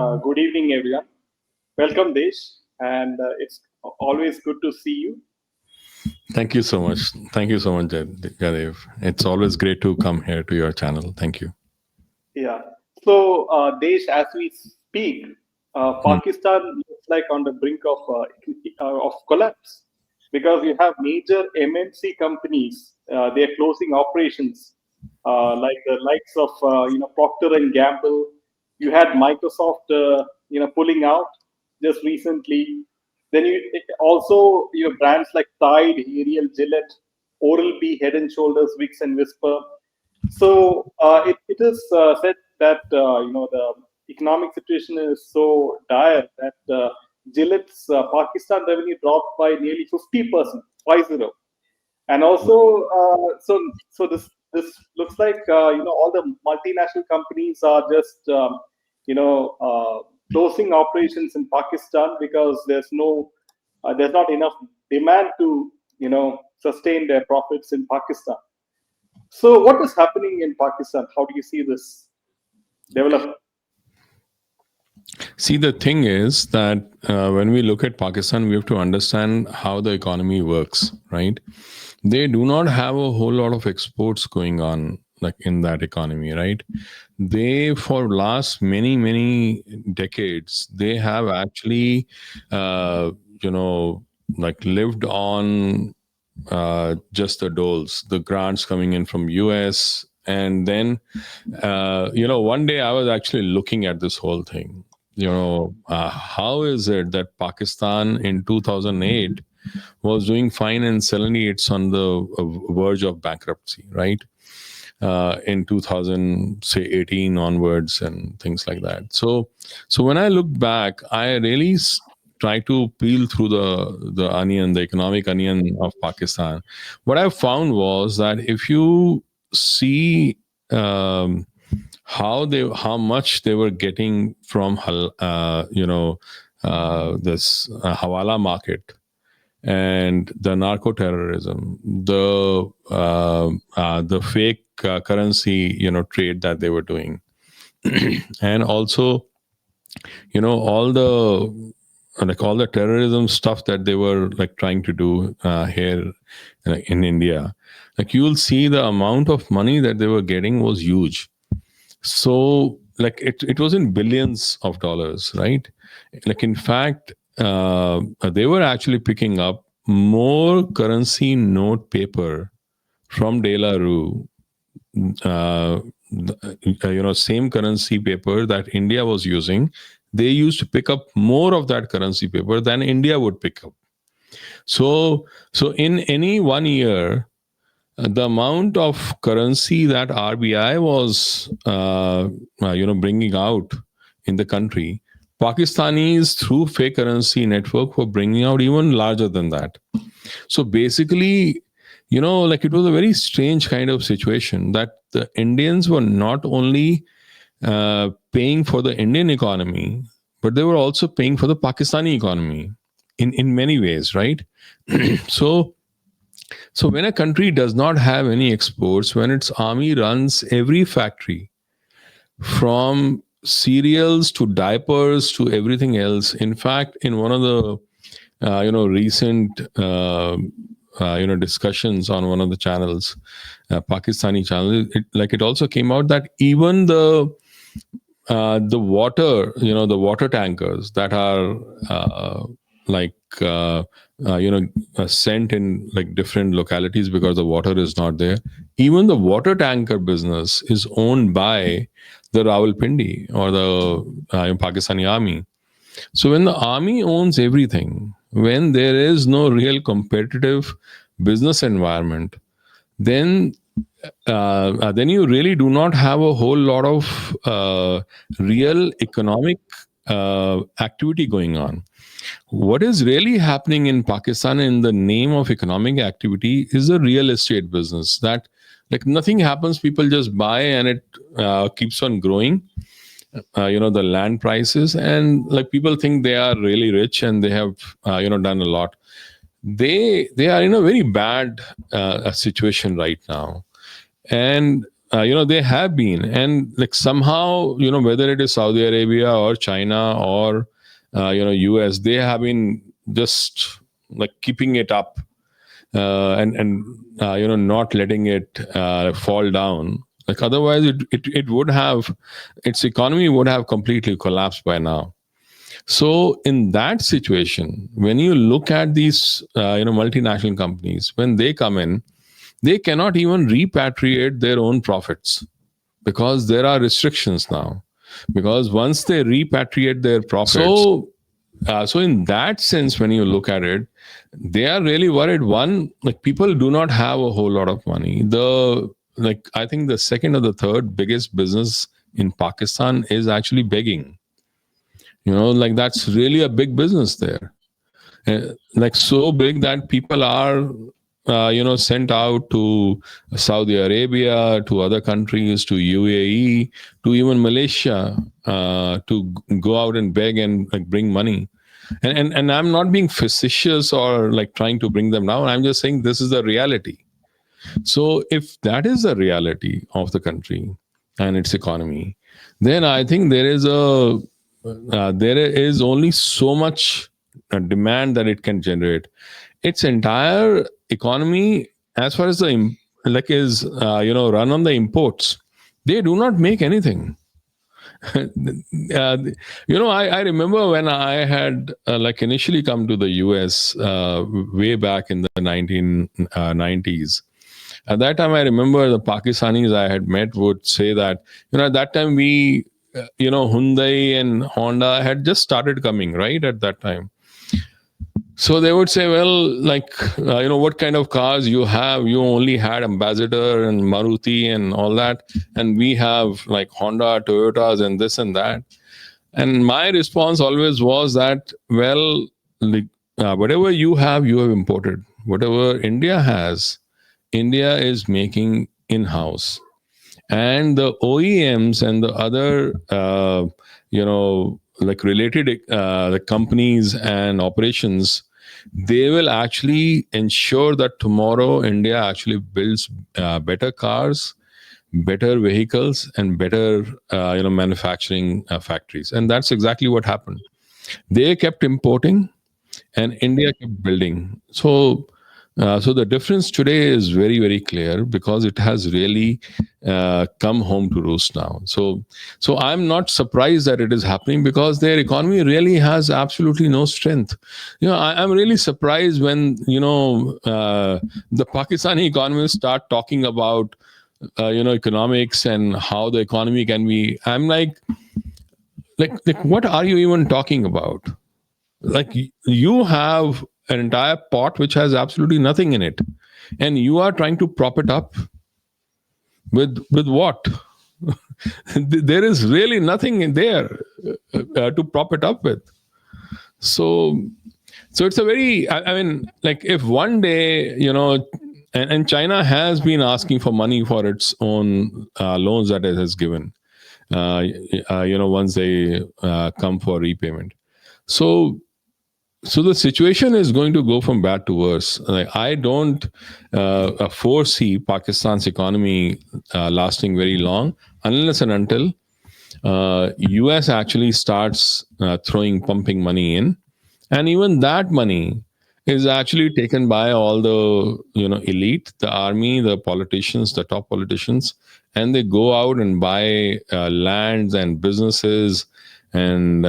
Good evening, everyone. Welcome, Desh, and it's always good to see you. Thank you so much. Thank you so much, Jadev. It's always great to come here to your channel. Thank you. Yeah. So, Desh, as we speak, Hmm. Pakistan looks like on the brink of collapse because you have major MNC companies. They're closing operations, like the likes of Procter and Gamble. You had Microsoft, pulling out just recently. Then also brands like Tide, Ariel, Gillette, Oral B, Head and Shoulders, Vicks and Whisper. So it is said that the economic situation is so dire that Gillette's Pakistan revenue dropped by nearly 50%, 50. And also, so this looks like all the multinational companies are just closing operations in Pakistan because there's not enough demand to sustain their profits in Pakistan. So, what is happening in Pakistan? How do you see this develop? See, the thing is that when we look at Pakistan, we have to understand how the economy works, right? They do not have a whole lot of exports going on like in that economy, right? They, for last many decades, they have actually, uh, you know, like lived on just the doles, the grants coming in from US. And then, one day I was actually looking at this whole thing. How is it that Pakistan in 2008 was doing fine and suddenly it's on the verge of bankruptcy, right? In 2000, say 18 onwards and things like that. So when I look back, I really try to peel through the onion, the economic onion of Pakistan. What I found was that if you see how much they were getting from this hawala market and the narco terrorism, the fake currency trade that they were doing, and also all the terrorism stuff that they were like trying to do here in India. Like you'll see the amount of money that they were getting was huge. So like it was in billions of dollars, right? Like in fact, they were actually picking up more currency note paper from De La Rue, uh, same currency paper that India was using. They used to pick up more of that currency paper than India would pick up. So in any 1 year, the amount of currency that RBI was, bringing out in the country, Pakistanis through fake currency network were bringing out even larger than that. So basically, like it was a very strange kind of situation that the Indians were not only paying for the Indian economy, but they were also paying for the Pakistani economy in many ways, right? so so when a country does not have any exports, when its army runs every factory from cereals to diapers to everything else. In fact, in one of the recent discussions on one of the channels, Pakistani channel, it also came out that even the water, the water tankers that are like sent in like different localities because the water is not there. Even the water tanker business is owned by the Rawalpindi or the Pakistani army. So when the army owns everything, when there is no real competitive business environment, then then you really do not have a whole lot of real economic activity going on. What is really happening in Pakistan in the name of economic activity is a real estate business that like nothing happens, people just buy and it keeps on growing. The land prices, and like people think they are really rich and they have done a lot. They are in a very bad situation right now. And they have been, and like somehow, whether it is Saudi Arabia or China or US, they have been just like keeping it up, and not letting it fall down. Like otherwise, it would have, its economy would have completely collapsed by now. So in that situation, when you look at these multinational companies, when they come in, they cannot even repatriate their own profits because there are restrictions now. Because once they repatriate their profits, so in that sense, when you look at it, they are really worried. One, like people do not have a whole lot of money. I think the second or the third biggest business in Pakistan is actually begging. Like that's really a big business there. Like so big that people are sent out to Saudi Arabia, to other countries, to UAE, to even Malaysia, to go out and beg and like bring money. And I'm not being facetious or like trying to bring them down. I'm just saying this is the reality. So if that is the reality of the country and its economy, then I think there is only so much demand that it can generate. Its entire economy, as far as the like is run on the imports, they do not make anything. I remember when I had like initially come to the US way back in the 1990s. At that time, I remember the Pakistanis I had met would say that, at that time Hyundai and Honda had just started coming, right, at that time. So they would say, well, like, what kind of cars you have? You only had Ambassador and Maruti and all that. And we have like Honda, Toyotas, and this and that. And my response always was that, well, like, whatever you have imported. Whatever India has, India is making in house. And the OEMs and the other, like related the companies and operations, they will actually ensure that tomorrow India actually builds better cars, better vehicles, and better manufacturing factories. And that's exactly what happened. They kept importing, and India kept building. So the difference today is very, very clear because it has really come home to roost now. So I'm not surprised that it is happening because their economy really has absolutely no strength. I'm really surprised when the Pakistani economists start talking about economics and how the economy can be. I'm like what are you even talking about? Like you have an entire pot which has absolutely nothing in it, and you are trying to prop it up with what? There is really nothing in there to prop it up with. So it's a very, I mean, like if one day and China has been asking for money for its own loans that it has given once they come for repayment. So the situation is going to go from bad to worse. Like, I don't foresee Pakistan's economy lasting very long unless and until US actually starts pumping money in, and even that money is actually taken by all the elite, the army, the politicians, the top politicians, and they go out and buy lands and businesses and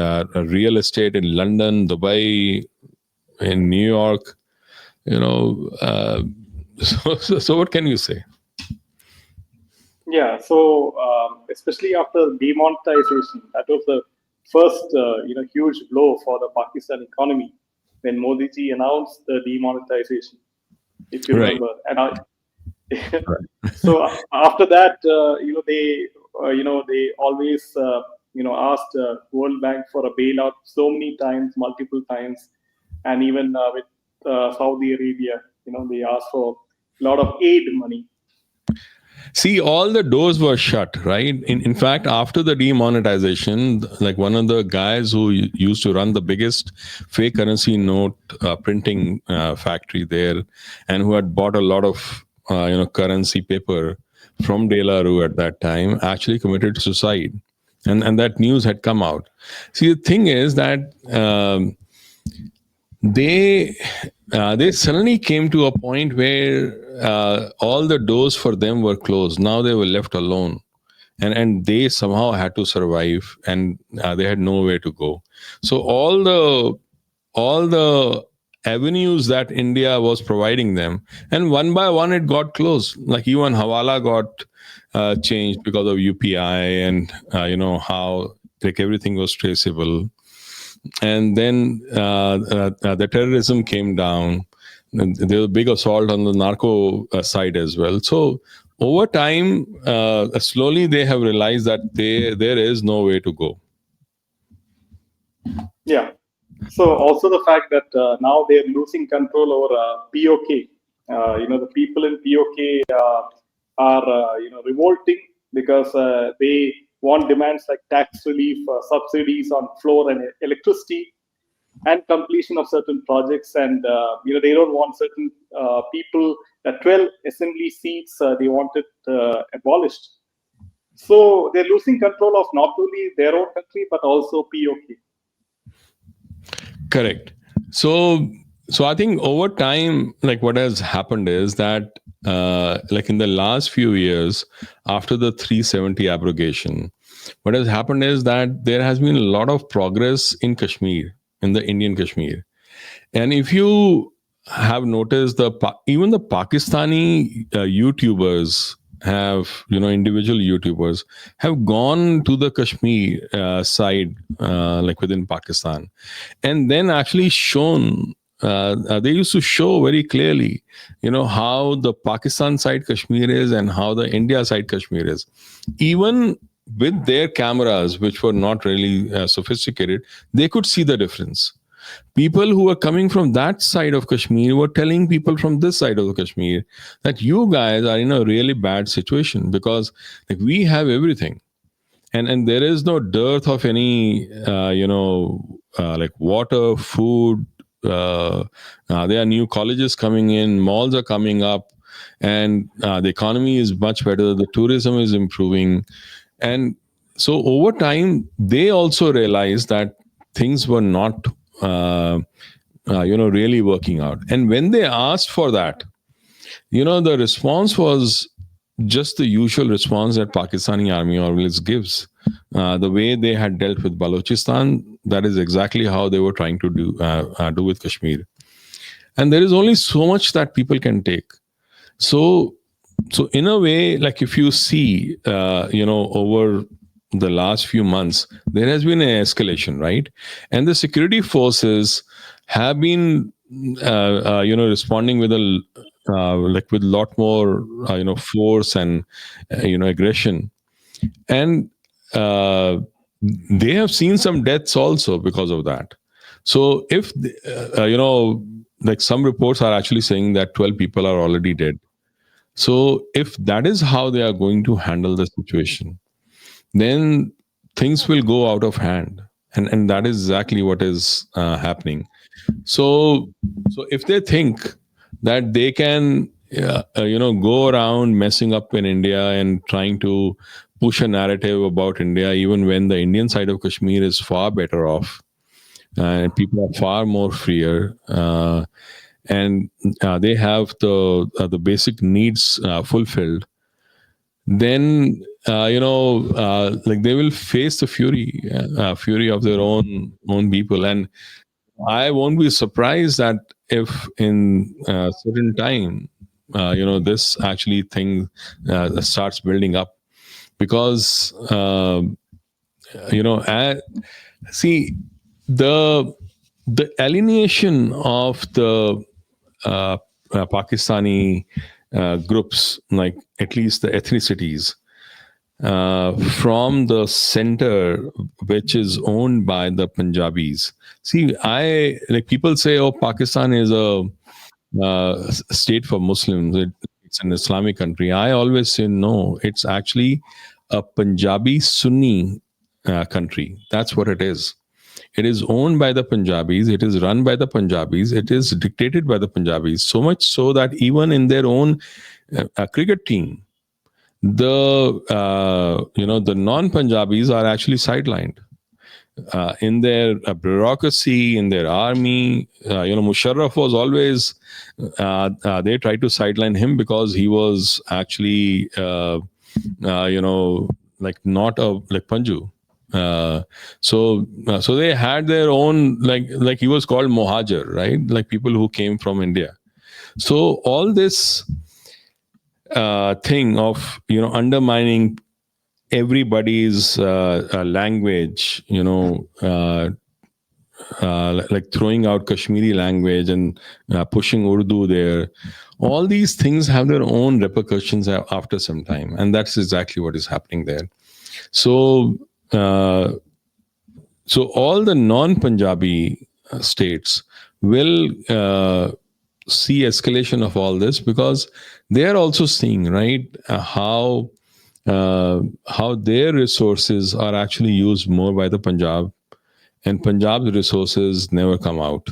real estate in London, Dubai, in New York. So what can you say? Yeah, so especially after demonetization, that was the first huge blow for the Pakistan economy when Modi ji announced the demonetization, if you Right. remember. And so after that, they always asked World Bank for a bailout so many times, multiple times, and even with Saudi Arabia, they asked for a lot of aid money. See, all the doors were shut, right? In fact, after the demonetization, like one of the guys who used to run the biggest fake currency note printing factory there, and who had bought a lot of currency paper, from De La Rue at that time actually committed suicide, and that news had come out. See, the thing is that they they suddenly came to a point where all the doors for them were closed. Now they were left alone, and they somehow had to survive, and they had nowhere to go. So all the avenues that India was providing them, and one by one it got closed. Like even Hawala got changed because of UPI, and how like everything was traceable. And then the terrorism came down. And there was a big assault on the narco side as well. So over time, slowly they have realized that there is no way to go. Yeah. So also the fact that now they're losing control over POK. The people in POK are revolting because they want demands like tax relief, subsidies on floor and electricity, and completion of certain projects. And they don't want certain people. 12 assembly seats they want it abolished. So they're losing control of not only their own country but also POK. Correct. So I think over time, like what has happened is that like in the last few years after the 370 abrogation, what has happened is that there has been a lot of progress in Kashmir, in the Indian Kashmir. And if you have noticed, even the Pakistani YouTubers have, individual YouTubers have gone to the Kashmir side, like within Pakistan, and then actually shown. They used to show very clearly, how the Pakistan side Kashmir is and how the India side Kashmir is. Even with their cameras, which were not really sophisticated, they could see the difference. People who were coming from that side of Kashmir were telling people from this side of the Kashmir that you guys are in a really bad situation because like we have everything, and there is no dearth of any like water, food. There are new colleges coming in, malls are coming up, and the economy is much better. The tourism is improving, and so over time they also realized that things were not really working out. And when they asked for that, the response was just the usual response that Pakistani army always gives. The way they had dealt with Balochistan, that is exactly how they were trying to do with Kashmir. And there is only so much that people can take. So in a way, like if you see, over the last few months, there has been an escalation, right? And the security forces have been, responding with with a lot more, force and, aggression. And uh, they have seen some deaths also because of that. So if, like some reports are actually saying that 12 people are already dead. So if that is how they are going to handle the situation, then things will go out of hand, and that is exactly what is happening. So if they think that they can go around messing up in India and trying to push a narrative about India, even when the Indian side of Kashmir is far better off and people are far more freer, and they have the basic needs fulfilled, then like they will face the fury of their own people. And I won't be surprised that if in certain time this actually thing starts building up, because see, the alienation of the uh, Pakistani groups, like at least the ethnicities, from the center, which is owned by the Punjabis. See, I like people say, "Oh, Pakistan is a state for Muslims. It's an Islamic country." I always say no. It's actually a Punjabi Sunni country. That's what it is. It is owned by the Punjabis. It is run by the Punjabis. It is dictated by the Punjabis. So much so that even in their own cricket team, the non-Punjabis are actually sidelined in their bureaucracy, in their army. Musharraf was always, they tried to sideline him because he was actually, like not a like Panju. So they had their own, like he was called Mohajer, right? Like people who came from India. So all this thing of undermining everybody's language, like throwing out Kashmiri language and pushing Urdu there. All these things have their own repercussions after some time, and that's exactly what is happening there. So, so all the non-Punjabi states will see escalation of all this because they are also seeing, right, how their resources are actually used more by the Punjab, and Punjab's resources never come out.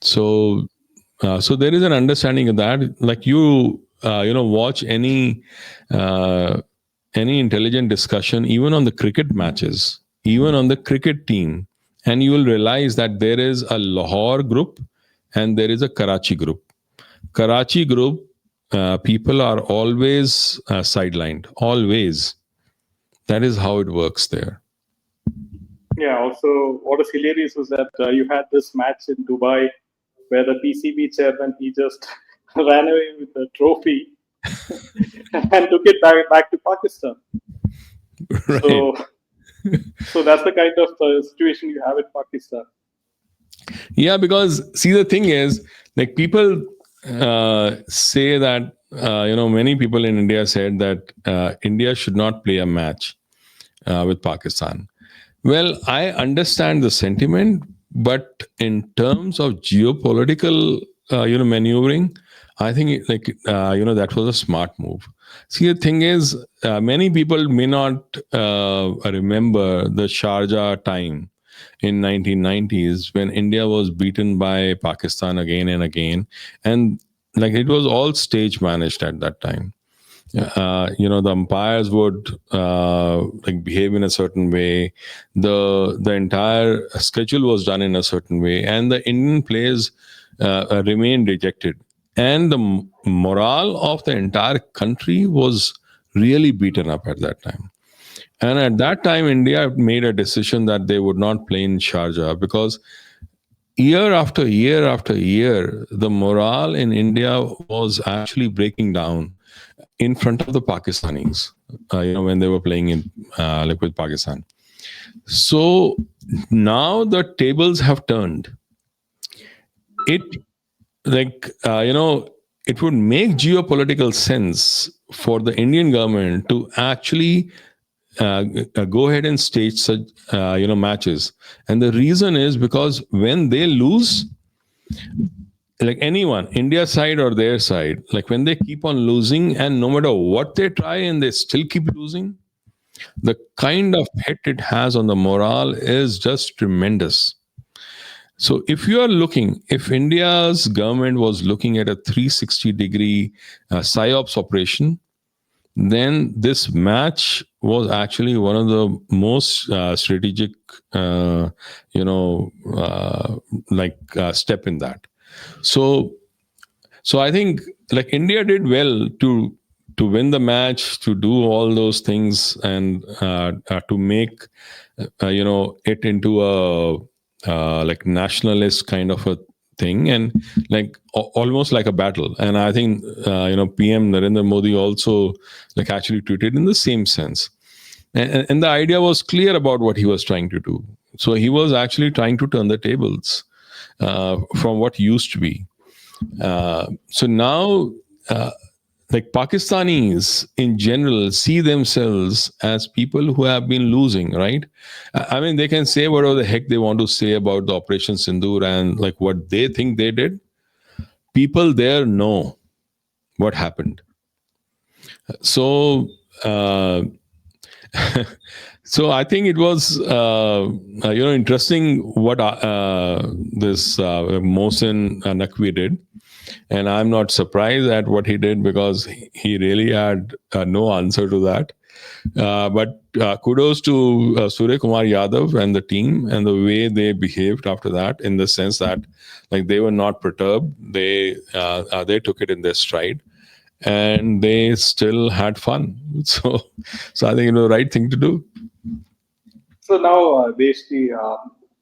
So, so there is an understanding of that. Like watch any intelligent discussion, even on the cricket matches, even on the cricket team, and you will realize that there is a Lahore group and there is a Karachi group. Karachi group people are always sidelined, always. That is how it works there. Yeah. Also, what is hilarious is that you had this match in Dubai where the PCB chairman, he just ran away with the trophy and took it back to Pakistan. Right. So that's the kind of situation you have in Pakistan. Yeah, because see, the thing is, like people say that many people in India said that India should not play a match with Pakistan. Well, I understand the sentiment, but in terms of geopolitical, maneuvering, I think that was a smart move. See, the thing is, many people may not remember the Sharjah time in 1990s when India was beaten by Pakistan again and again, and like it was all stage managed at that time. The umpires would like behave in a certain way. The entire schedule was done in a certain way, and the Indian players remained rejected. And the morale of the entire country was really beaten up at that time. And at that time, India made a decision that they would not play in Sharjah because year after year after year, the morale in India was actually breaking down in front of the Pakistanis, when they were playing in like with Pakistan. So now the tables have turned. It like it would make geopolitical sense for the Indian government to actually go ahead and stage such matches, and the reason is because when they lose, like anyone, India side or their side, like when they keep on losing and no matter what they try and they still keep losing, the kind of hit it has on the morale is just tremendous. So if India's government was looking at a 360-degree psyops operation, then this match was actually one of the most strategic, step in that. So, I think like India did well to win the match, to do all those things, and to make it into a like nationalist kind of a thing, and like almost like a battle. And I think PM Narendra Modi also like actually tweeted in the same sense, and the idea was clear about what he was trying to do. So he was actually trying to turn the tables from what used to be. So now, like Pakistanis in general see themselves as people who have been losing, right? I mean, they can say whatever the heck they want to say about the Operation Sindoor and like what they think they did. People there know what happened. So, so I think it was interesting what this Mohsin Naqvi did. And I'm not surprised at what he did, because he really had no answer to that. But kudos to Surya Kumar Yadav and the team, and the way they behaved after that, in the sense that, like, they were not perturbed. They took it in their stride, and they still had fun. So I think it was the right thing to do. So now, Deshti,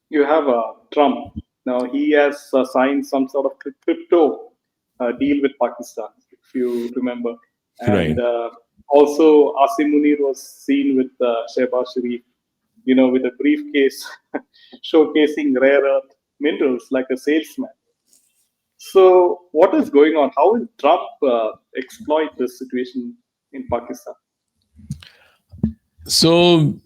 you have Trump. Now he has signed some sort of crypto deal with Pakistan, if you remember. And Right. also, Asim Munir was seen with Shehbaz Sharif, with a briefcase showcasing rare earth minerals like a salesman. So, what is going on? How will Trump exploit this situation in Pakistan? So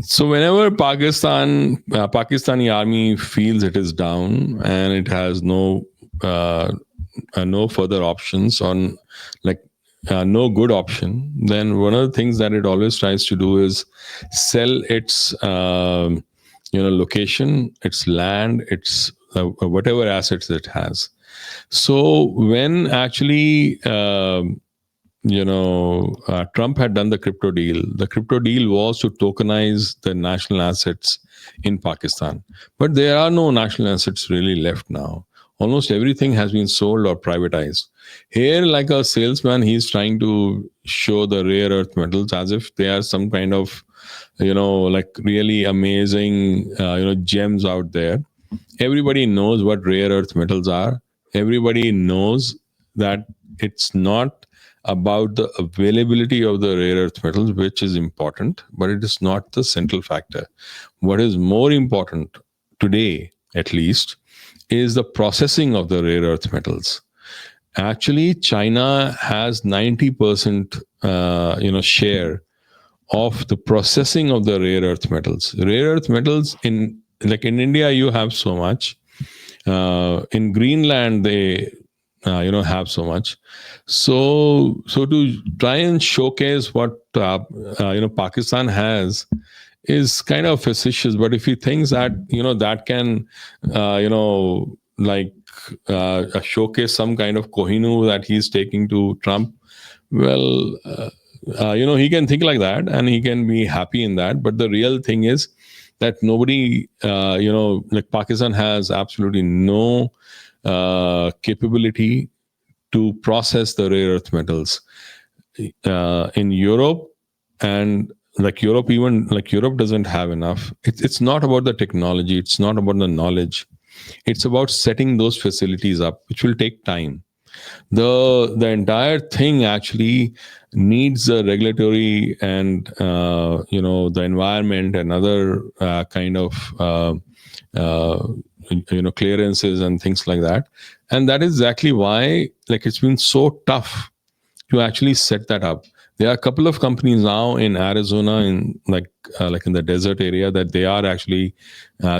So whenever Pakistani army feels it is down and it has uh, no further options on, like, no good option, then one of the things that it always tries to do is sell its location, its land, its whatever assets it has. So when actually Trump had done the crypto deal. The crypto deal was to tokenize the national assets in Pakistan. But there are no national assets really left now. Almost everything has been sold or privatized. Here, like a salesman, he's trying to show the rare earth metals as if they are some kind of, like, really amazing, gems out there. Everybody knows what rare earth metals are. Everybody knows that it's not about the availability of the rare earth metals, which is important, but it is not the central factor. What is more important today, at least, is the processing of the rare earth metals. Actually, China has 90% share of the processing of the rare earth metals. Rare earth metals, in India, you have so much. In Greenland, they have so much. So to try and showcase what Pakistan has is kind of facetious. But if he thinks that that can like showcase some kind of Kohinoor that he's taking to Trump, well, he can think like that and he can be happy in that. But the real thing is that nobody, like, Pakistan has absolutely no capability to process the rare earth metals. In Europe, and like Europe, even like Europe doesn't have enough. It's not about the technology, it's not about the knowledge, it's about setting those facilities up, which will take time. The entire thing actually needs the regulatory and the environment and other kind of uh, clearances and things like that. And that is exactly why, like, it's been so tough to actually set that up. There are a couple of companies now in Arizona, in like in the desert area, that they are actually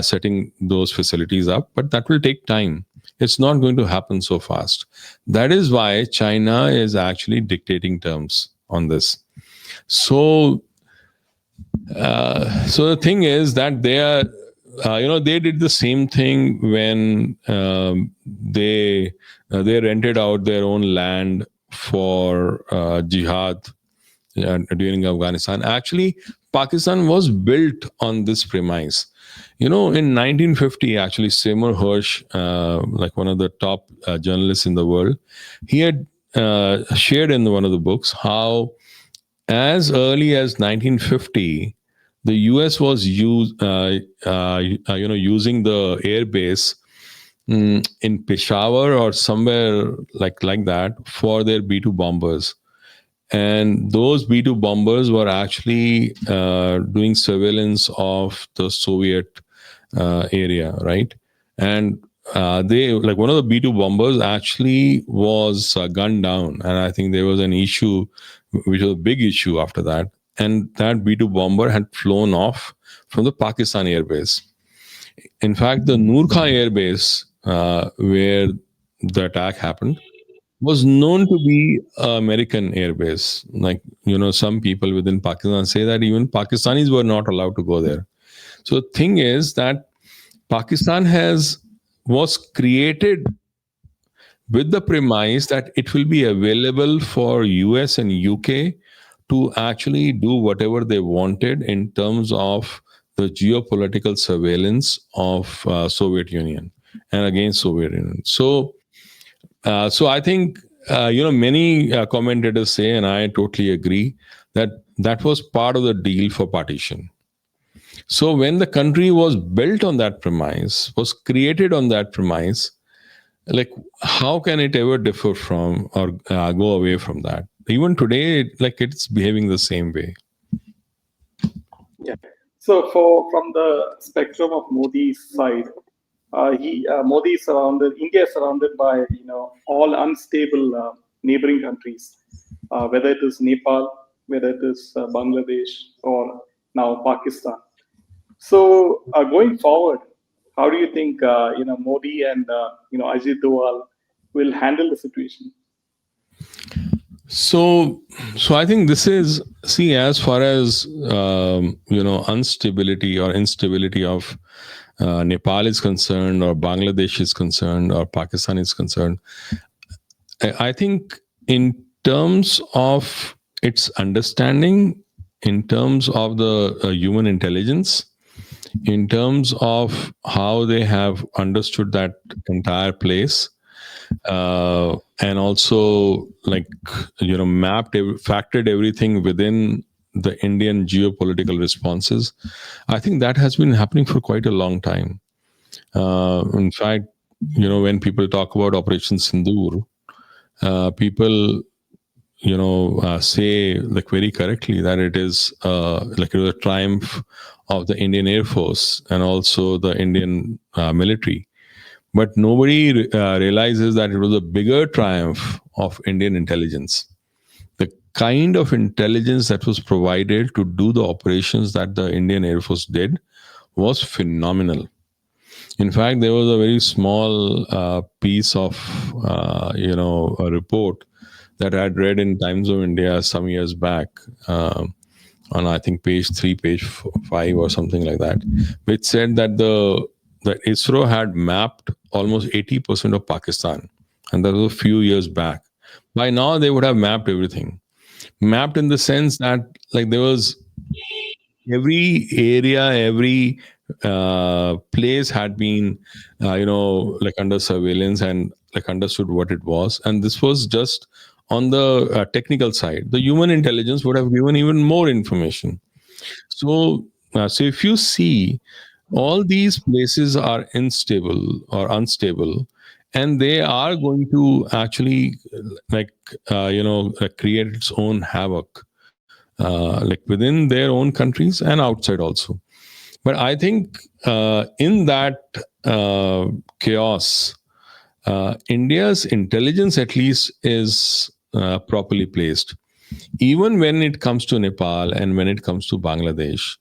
setting those facilities up, but that will take time. It's not going to happen so fast. That is why China is actually dictating terms on this. So the thing is that they are, they did the same thing when they rented out their own land for jihad during Afghanistan. Actually, Pakistan was built on this premise. In 1950, actually, Seymour Hersh, like one of the top journalists in the world, he had shared in one of the books how, as early as 1950, the US was using the air base in Peshawar or somewhere like that for their B-2 bombers. And those B-2 bombers were actually doing surveillance of the Soviet area, right? And they, like, one of the B-2 bombers actually was gunned down, and I think there was an issue, which was a big issue after that. And that B-2 bomber had flown off from the Pakistan airbase. In fact, the Noor Khan airbase, where the attack happened, was known to be American airbase. Like, some people within Pakistan say that even Pakistanis were not allowed to go there. So the thing is that Pakistan has was created with the premise that it will be available for US and UK to actually do whatever they wanted in terms of the geopolitical surveillance of Soviet Union and against Soviet Union. So I think many commentators say, and I totally agree, that that was part of the deal for partition. So when the country was built on that premise, was created on that premise, like how can it ever differ from or go away from that? Even today, like it's behaving the same way. Yeah. So from the spectrum of Modi's side, Modi is surrounded. India is surrounded by all unstable neighboring countries, whether it is Nepal, whether it is Bangladesh, or now Pakistan. So going forward, how do you think Modi and Ajit Doval will handle the situation? So I think this is, see, as far as instability or instability of Nepal is concerned, or Bangladesh is concerned, or Pakistan is concerned. I think in terms of its understanding, in terms of the human intelligence, in terms of how they have understood that entire place, and also like factored everything within the Indian geopolitical responses, I think that has been happening for quite a long time. In fact, when people talk about Operation Sindoor, people say like very correctly that it is like it was a triumph of the Indian Air Force and also the Indian military. But nobody realizes that it was a bigger triumph of Indian intelligence. The kind of intelligence that was provided to do the operations that the Indian Air Force did was phenomenal. In fact, there was a very small piece of, a report that I had read in Times of India some years back, on I think page 3, page 5, or something like that, which said that the ISRO had mapped almost 80% of Pakistan, and that was a few years back. By now, they would have mapped everything. Mapped in the sense that like there was every area, every place had been like under surveillance and like understood what it was. And this was just on the technical side. The human intelligence would have given even more information. So if you see, all these places are unstable or unstable, and they are going to actually like create its own havoc, like within their own countries and outside also. But I think in that chaos, India's intelligence at least is properly placed. Even when it comes to Nepal and when it comes to Bangladesh,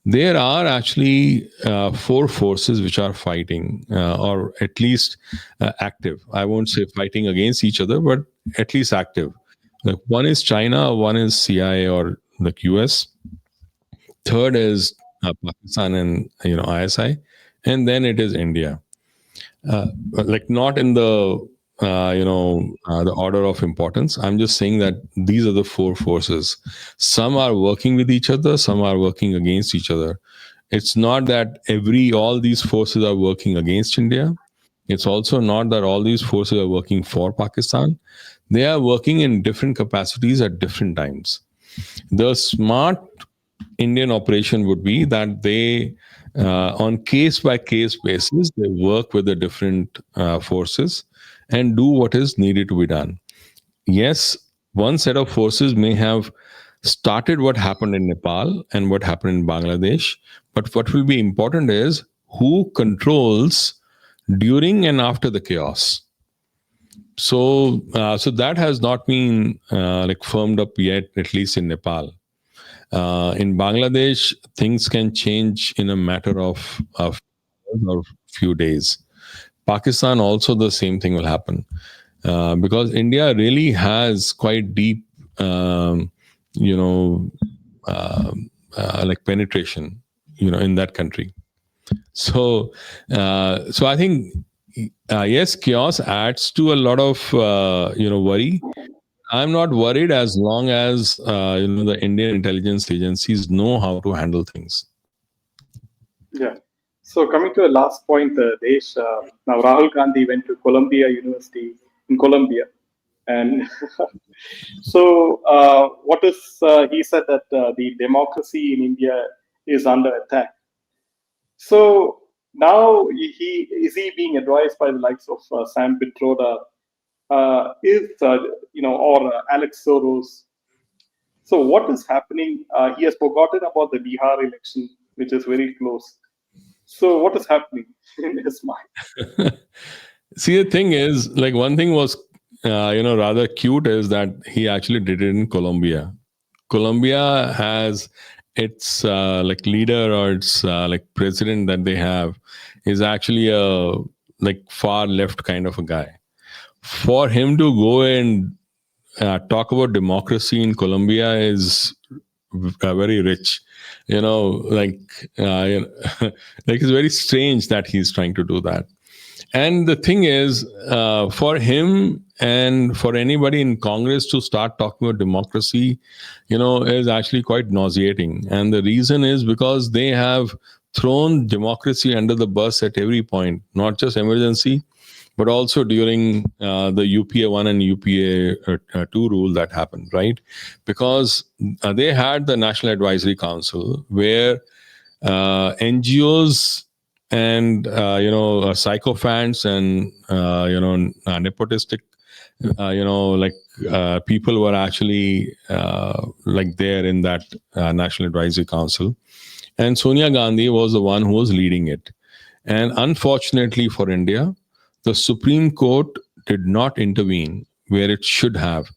there are actually four forces which are fighting, or at least active. I won't say fighting against each other, but at least active. Like one is China, one is CIA or like US, third is Pakistan and ISI, and then it is India. Like not in the the order of importance. I'm just saying that these are the four forces. Some are working with each other, some are working against each other. It's not that all these forces are working against India. It's also not that all these forces are working for Pakistan. They are working in different capacities at different times. The smart Indian operation would be that they, on case by case basis, they work with the different forces and do what is needed to be done. Yes, one set of forces may have started what happened in Nepal and what happened in Bangladesh, but what will be important is who controls during and after the chaos. So that has not been like firmed up yet, at least in Nepal. In Bangladesh, things can change in a matter of or few days. Pakistan also the same thing will happen, because India really has quite deep, you know, like penetration, in that country. So I think yes, chaos adds to a lot of worry. I'm not worried as long as the Indian intelligence agencies know how to handle things. Yeah. So coming to the last point, Desh, now Rahul Gandhi went to Columbia University in Colombia, and so what is he said that the democracy in India is under attack. So now he is he being advised by the likes of Sam Pitroda, is or Alex Soros. So what is happening? He has forgotten about the Bihar election, which is very close. So what is happening in his mind? See, the thing is, like one thing was, rather cute is that he actually did it in Colombia. Colombia has its like leader or its like president that they have is actually a like far left kind of a guy. For him to go and talk about democracy in Colombia is very rich. Like like it's very strange that he's trying to do that. And the thing is, for him and for anybody in Congress to start talking about democracy, is actually quite nauseating. And the reason is because they have thrown democracy under the bus at every point, not just emergency, but also during the UPA 1 and UPA 2 rule that happened, right? Because they had the National Advisory Council where NGOs and sycophants and nepotistic like people were actually like there in that National Advisory Council, and Sonia Gandhi was the one who was leading it. And unfortunately for India, the Supreme Court did not intervene where it should have.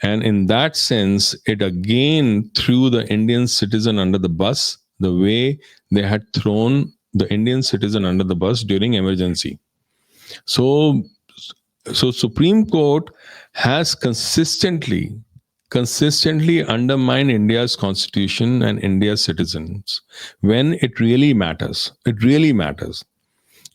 And in that sense, it again threw the Indian citizen under the bus the way they had thrown the Indian citizen under the bus during emergency. So, so Supreme Court has consistently undermined India's constitution and India's citizens when it really matters. It really matters.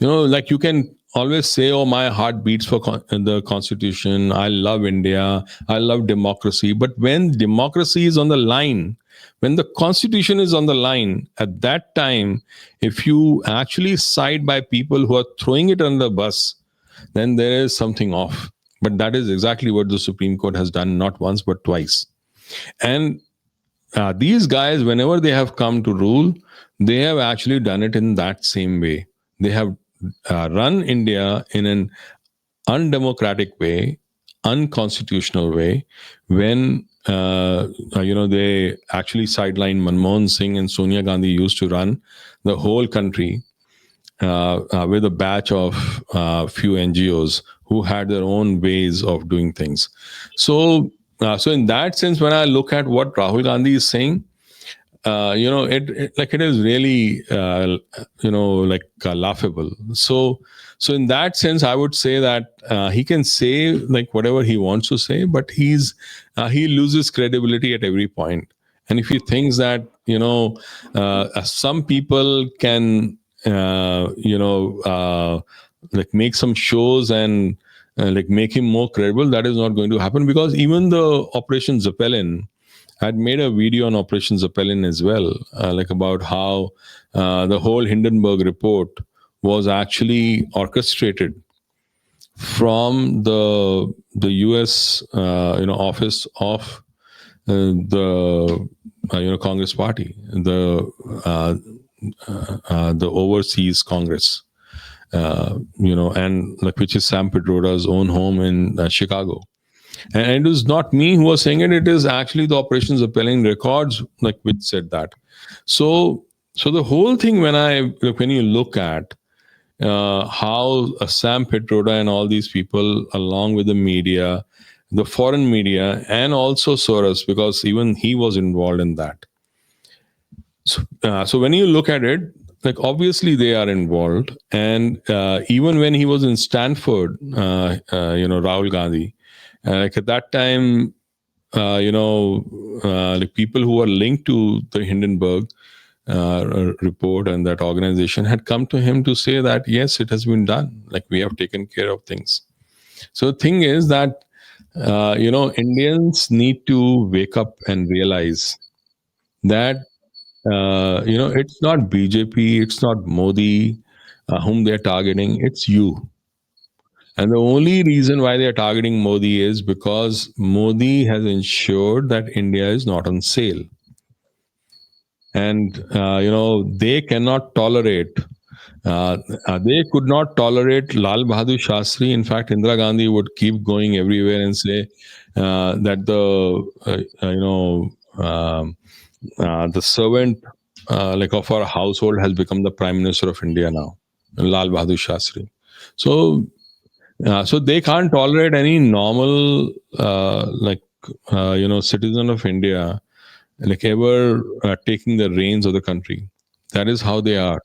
Like you can always say, oh, my heart beats for the constitution, I love India, I love democracy. But when democracy is on the line, when the constitution is on the line, at that time, if you actually side by people who are throwing it on the bus, then there is something off. But that is exactly what the Supreme Court has done, not once but twice. And these guys, whenever they have come to rule, they have actually done it in that same way. They have run India in an undemocratic way, unconstitutional way, when they actually sidelined Manmohan Singh, and Sonia Gandhi used to run the whole country with a batch of few NGOs who had their own ways of doing things. So in that sense, when I look at what Rahul Gandhi is saying, it is really laughable. So in that sense, I would say that he can say like whatever he wants to say, but he loses credibility at every point. And if he thinks that some people can like make some shows and like make him more credible, that is not going to happen, because even the Operation Zeppelin, I had made a video on Operation Zeppelin as well, like about how the whole Hindenburg report was actually orchestrated from the U.S. Office of the Congress Party, the Overseas Congress, and like which is Sam Pedroda's own home in Chicago. And it was not me who was saying it; it is actually the Operations Appelling Records, like which said that. So the whole thing, when you look at how Sam Pedroda and all these people, along with the media, the foreign media, and also Soros, because even he was involved in that. So when you look at it, like obviously they are involved, and even when he was in Stanford, Rahul Gandhi, like at that time, like people who were linked to the Hindenburg, report and that organization had come to him to say that yes, it has been done. Like we have taken care of things. So the thing is that Indians need to wake up and realize that it's not BJP, it's not Modi whom they're targeting, it's you. And the only reason why they are targeting Modi is because Modi has ensured that India is not on sale. And, they cannot tolerate, they could not tolerate Lal Bahadur Shastri. In fact, Indira Gandhi would keep going everywhere and say that the servant like of our household has become the Prime Minister of India now, Lal Bahadur Shastri. So they can't tolerate any normal citizen of India like ever taking the reins of the country. That is how they are.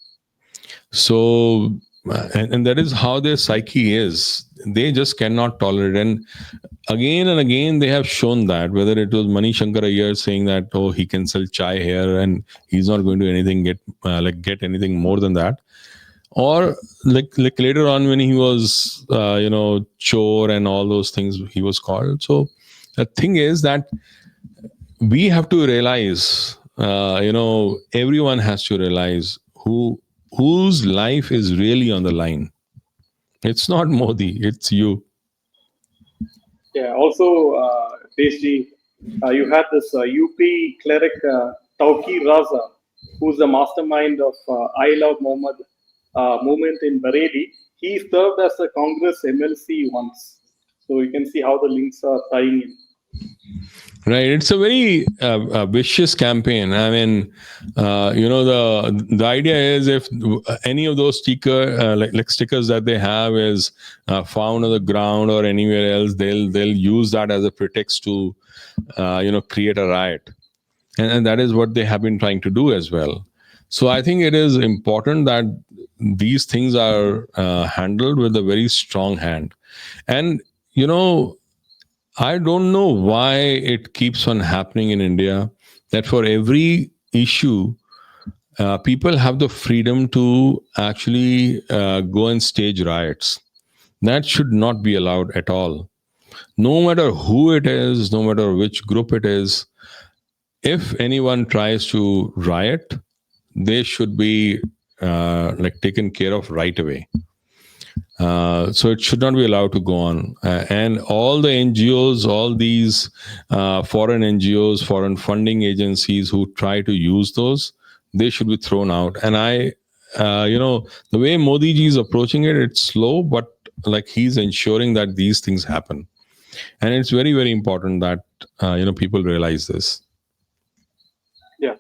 So and that is how their psyche is. They just cannot tolerate. And again they have shown that, whether it was Mani Shankar Iyer saying that he can sell chai here and he's not going to anything get anything more than that, or like later on when he was chore and all those things he was called. So the thing is that we have to realize, everyone has to realize whose life is really on the line. It's not Modi, it's you. Yeah. Also, Deshji, you had this UP cleric Tauki Raza, who's the mastermind of I Love Muhammad movement in Bareilly. He served as a Congress MLC once, so you can see how the links are tying in. Right, it's a very vicious campaign. I mean, the idea is if any of those stickers that they have is found on the ground or anywhere else, they'll use that as a pretext to create a riot, and that is what they have been trying to do as well. So I think it is important that these things are handled with a very strong hand. And I don't know why it keeps on happening in India that for every issue, people have the freedom to actually go and stage riots. That should not be allowed at all. No matter who it is, no matter which group it is, if anyone tries to riot, they should be taken care of right away. So it should not be allowed to go on. And all the NGOs, all these foreign NGOs, foreign funding agencies who try to use those, they should be thrown out. And the way Modi ji is approaching it, it's slow, but like he's ensuring that these things happen. And it's very, very important that, people realize this. Yeah.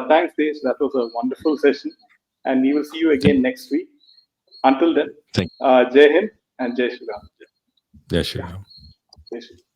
Thanks, Desh. That was a wonderful session, and we will see you again next week. Until then, Thank Jai Hind and Jai Shri Ram. you. Yes, sure. Jai Shri Ram.